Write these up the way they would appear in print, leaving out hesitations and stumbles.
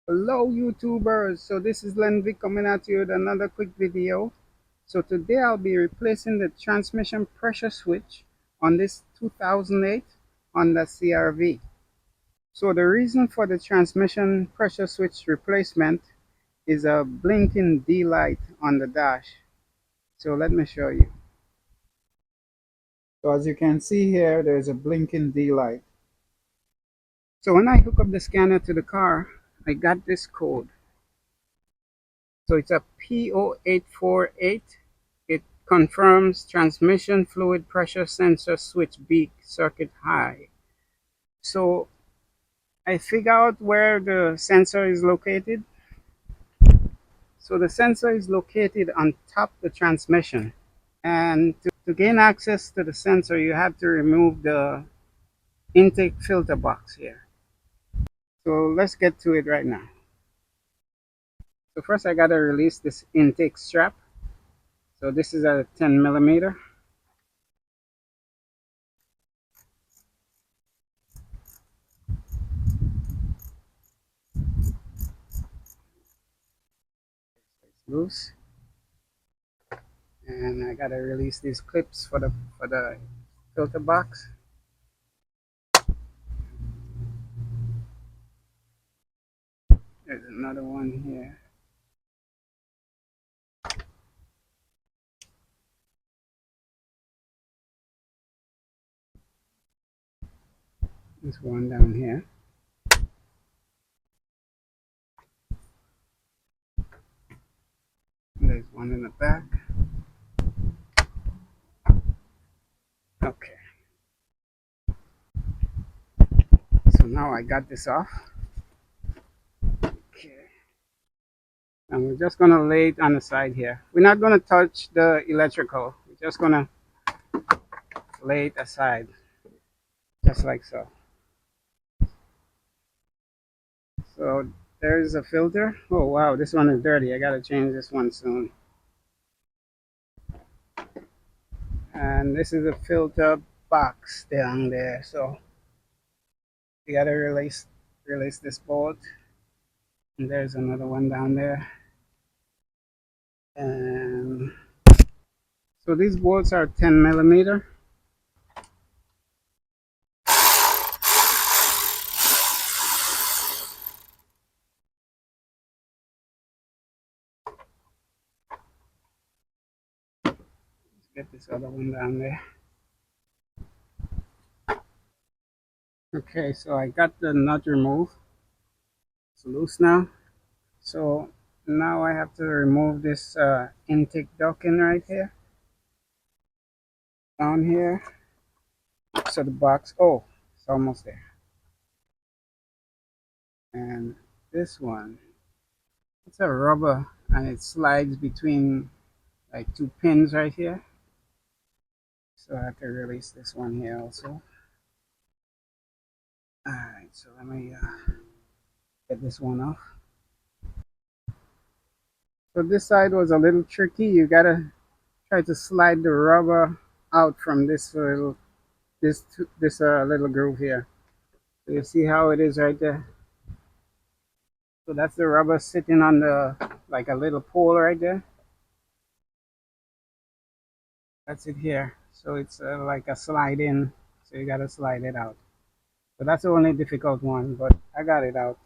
Hello YouTubers, so this is Lenvic coming at you with another quick video. So today I'll be replacing the transmission pressure switch on this 2008 Honda CR-V. So the reason for the transmission pressure switch replacement is a blinking D light on the dash. So let me show you. So as you can see here, there's a blinking D light. So when I hook up the scanner to the car, I got this code. So it's a P0848. It confirms transmission fluid pressure sensor switch beak circuit high. So I figure out where the sensor is located. So the sensor is located on top of the transmission. And to gain access to the sensor, you have to remove the intake filter box here. So let's get to it right now. So first I gotta release this intake strap. So this is a 10 millimeter. It's loose. And I gotta release these clips for the filter box. There's another one here. There's one down here. There's one in the back. Okay. So now I got this off. Okay. And we're just gonna lay it on the side here. We're not gonna touch the electrical. We're just gonna lay it aside. Just like so. So there's a filter. Oh wow, this one is dirty. I gotta change this one soon. And this is a filter box down there. So you gotta release this bolt. And there's another one down there. And so these bolts are 10 millimeter. Let's get this other one down there. Okay, so I got the nut removed. It's loose now. So now I have to remove this intake ducting right here. Down here. So the box, oh, it's almost there. And this one, it's a rubber and it slides between like two pins right here. So I have to release this one here also. Alright, so let me get this one off. So this side was a little tricky. You gotta try to slide the rubber out from this little groove here. So you see how it is right there. So that's the rubber sitting on the like a little pole right there. That's it here. So it's like a slide in. So you gotta slide it out. So that's the only difficult one, but I got it out.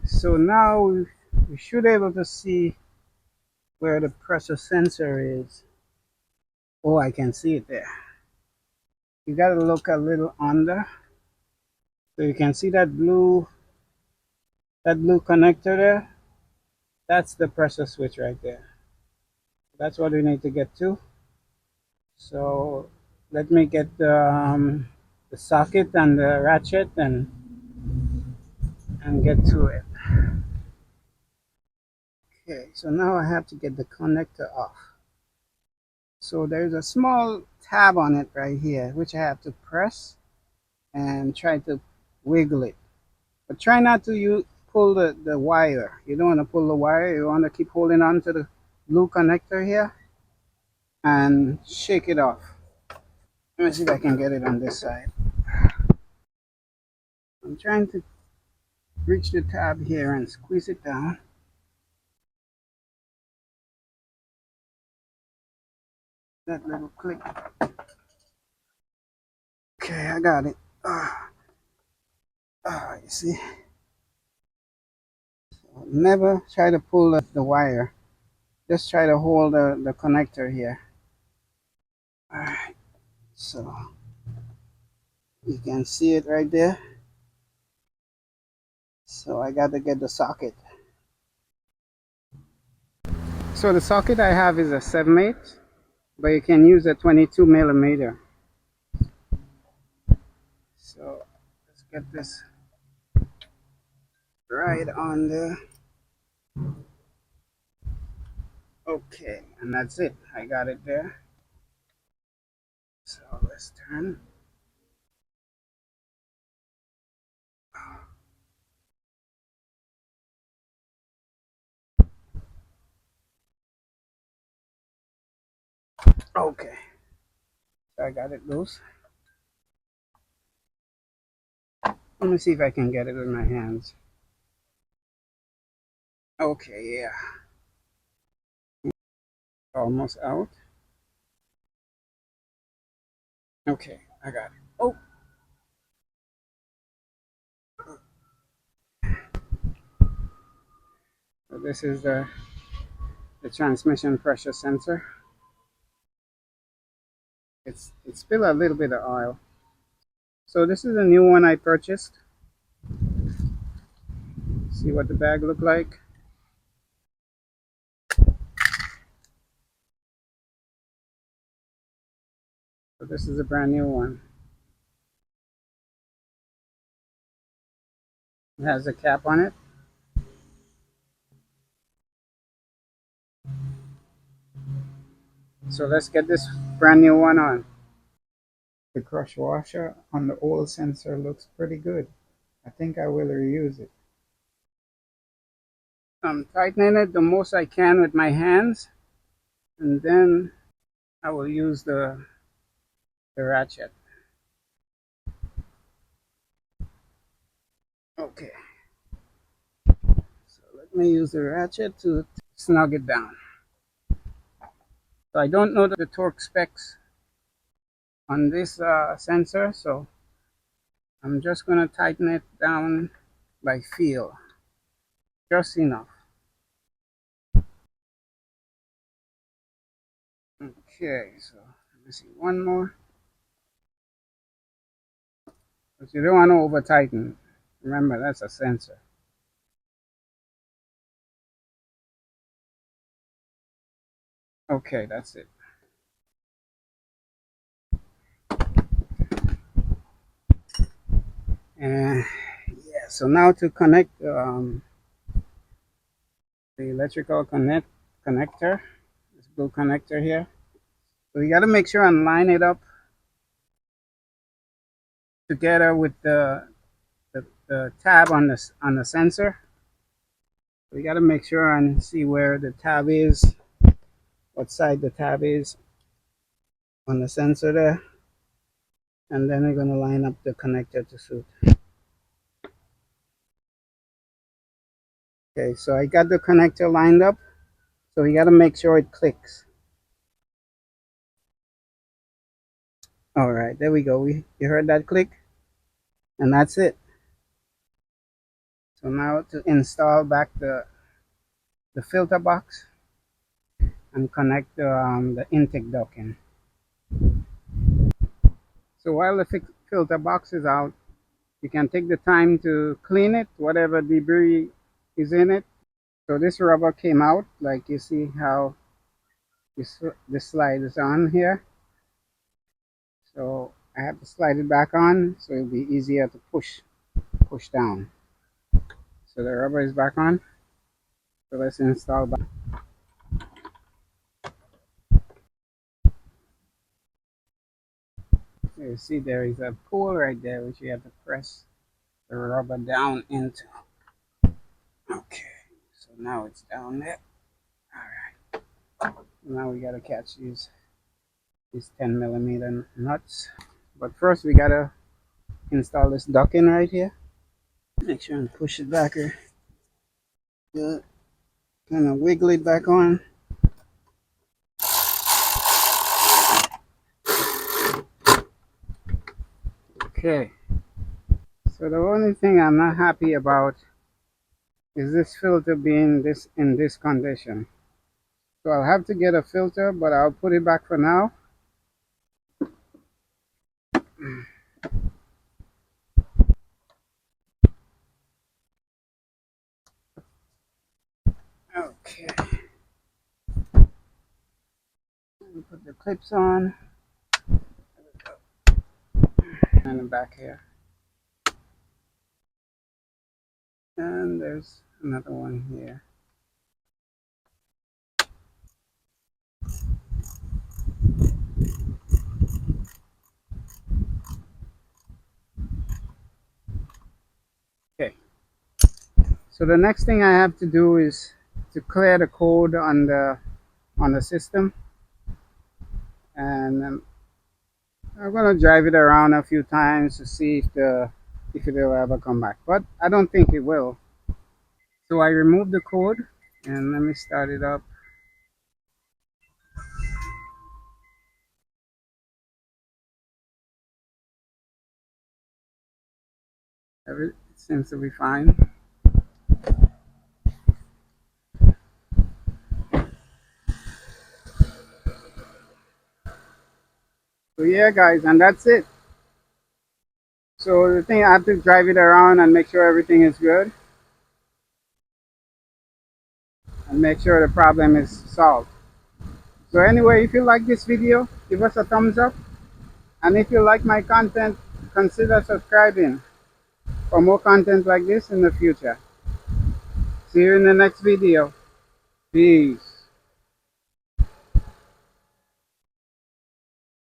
So now we should be able to see where the pressure sensor is. Oh, I can see it there. You gotta look a little under. So you can see that blue connector there. That's the pressure switch right there. That's what we need to get to. So let me get the socket and the ratchet and get to it. Okay, so now I have to get the connector off. So there's a small tab on it right here, which I have to press and try to wiggle it. But try not to pull the wire. You don't want to pull the wire. You want to keep holding on to the blue connector here and shake it off. Let me see if I can get it on this side. I'm trying to, reach the tab here and squeeze it down. That little click. Okay, I got it. You see? Never try to pull the wire. Just try to hold the connector here. Alright, so you can see it right there. So I got to get the socket. So the socket I have is a 7/8, but you can use a 22 millimeter. So let's get this right on there. Okay, and that's it. I got it there. So let's turn. Okay, so I got it loose. Let me see if I can get it with my hands. Okay, yeah. Almost out. Okay, I got it. Oh, so this is the transmission pressure sensor. It's spilled a little bit of oil. So this is a new one I purchased. See what the bag looked like. So this is a brand new one. It has a cap on it. So let's get this brand new one on. The crush washer on the oil sensor looks pretty good. I think I will reuse it. I'm tightening it the most I can with my hands, and then I will use the ratchet. Okay, so let me use the ratchet to snug it down. So I don't know the torque specs on this sensor, so I'm just going to tighten it down by feel, just enough. Okay, so let me see, one more. But you don't want to over tighten. Remember, that's a sensor. Okay, that's it. And yeah, so now to connect the electrical connector, this blue connector here. So you got to make sure and line it up together with the tab on the sensor. So you got to make sure and see where the tab is, what side the tab is on the sensor there, and then we're going to line up the connector to suit. Okay, so I got the connector lined up, so you got to make sure it clicks. All right, there we go. You heard that click, and that's it. So now to install back the filter box and connect the intake duct in. So while the filter box is out, you can take the time to clean it, whatever debris is in it. So this rubber came out, like you see how this slide is on here. So I have to slide it back on, so it'll be easier to push down. So the rubber is back on. So let's install back. You see there is a pull right there, which you have to press the rubber down into. Okay, so now it's down there. All right, now we gotta catch these 10 millimeter nuts. But first we gotta install this ducting right here. Make sure and push it back here. Good. Kind of wiggle it back on. Okay. So the only thing I'm not happy about is this filter being this in this condition. So I'll have to get a filter, but I'll put it back for now. Okay. Put the clips on and the back here. And there's another one here. Okay. So the next thing I have to do is to clear the code on the system, and I'm gonna drive it around a few times to see if it'll ever come back. But I don't think it will. So I removed the code and let me start it up. It seems to be fine. So yeah, guys, and that's it. So the thing, I have to drive it around and make sure everything is good and make sure the problem is solved. So anyway, if you like this video, give us a thumbs up. And if you like my content, consider subscribing for more content like this in the future. See you in the next video. Peace.